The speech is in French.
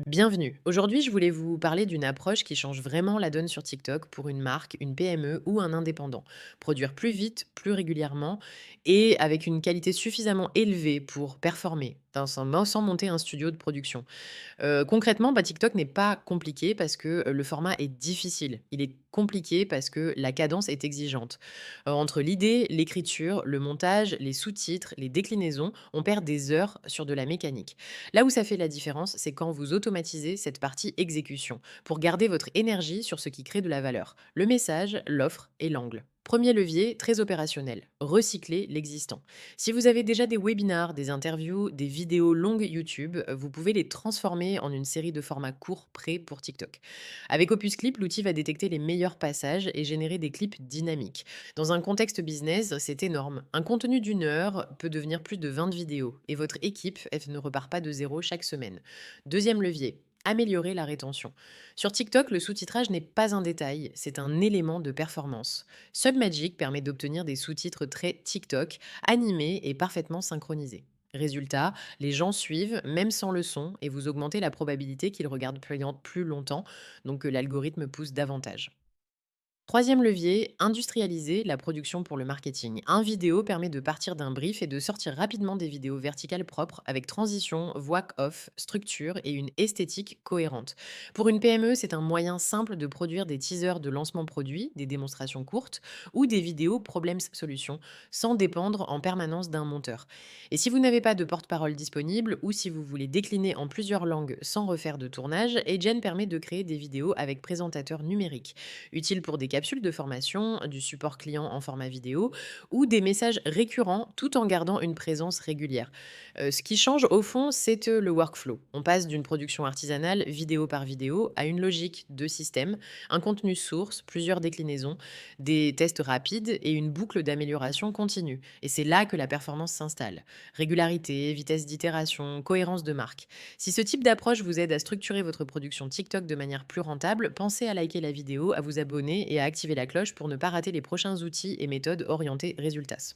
Bienvenue. Aujourd'hui, je voulais vous parler d'une approche qui change vraiment la donne sur TikTok pour une marque, une PME ou un indépendant. Produire plus vite, plus régulièrement et avec une qualité suffisamment élevée pour performer sans monter un studio de production. Concrètement, TikTok n'est pas compliqué parce que, le format est difficile. Il est compliqué parce que la cadence est exigeante. Entre l'idée, l'écriture, le montage, les sous-titres, les déclinaisons, on perd des heures sur de la mécanique. Là où ça fait la différence, c'est quand vous automatisez cette partie exécution, pour garder votre énergie sur ce qui crée de la valeur: le message, l'offre et l'angle. Premier levier, très opérationnel, recycler l'existant. Si vous avez déjà des webinars, des interviews, des vidéos longues YouTube, vous pouvez les transformer en une série de formats courts prêts pour TikTok. Avec Opus Clip, l'outil va détecter les meilleurs passages et générer des clips dynamiques. Dans un contexte business, c'est énorme. Un contenu d'une heure peut devenir plus de 20 vidéos et votre équipe, elle ne repart pas de zéro chaque semaine. Deuxième levier, améliorer la rétention. Sur TikTok, le sous-titrage n'est pas un détail, c'est un élément de performance. Submagic permet d'obtenir des sous-titres très TikTok, animés et parfaitement synchronisés. Résultat, les gens suivent même sans le son et vous augmentez la probabilité qu'ils regardent plus longtemps, donc que l'algorithme pousse davantage. Troisième levier, industrialiser la production pour le marketing. Un vidéo permet de partir d'un brief et de sortir rapidement des vidéos verticales propres avec transition, voix off, structure et une esthétique cohérente. Pour une PME, c'est un moyen simple de produire des teasers de lancement produit, des démonstrations courtes ou des vidéos problems-solutions sans dépendre en permanence d'un monteur. Et si vous n'avez pas de porte-parole disponible ou si vous voulez décliner en plusieurs langues sans refaire de tournage, Agen permet de créer des vidéos avec présentateur numérique, utile pour des capsules de formation, du support client en format vidéo ou des messages récurrents tout en gardant une présence régulière. Ce qui change au fond, c'est le workflow. On passe d'une production artisanale, vidéo par vidéo, à une logique de système, un contenu source, plusieurs déclinaisons, des tests rapides et une boucle d'amélioration continue. Et c'est là que la performance s'installe. Régularité, vitesse d'itération, cohérence de marque. Si ce type d'approche vous aide à structurer votre production TikTok de manière plus rentable, pensez à liker la vidéo, à vous abonner et à activer la cloche pour ne pas rater les prochains outils et méthodes orientés résultats.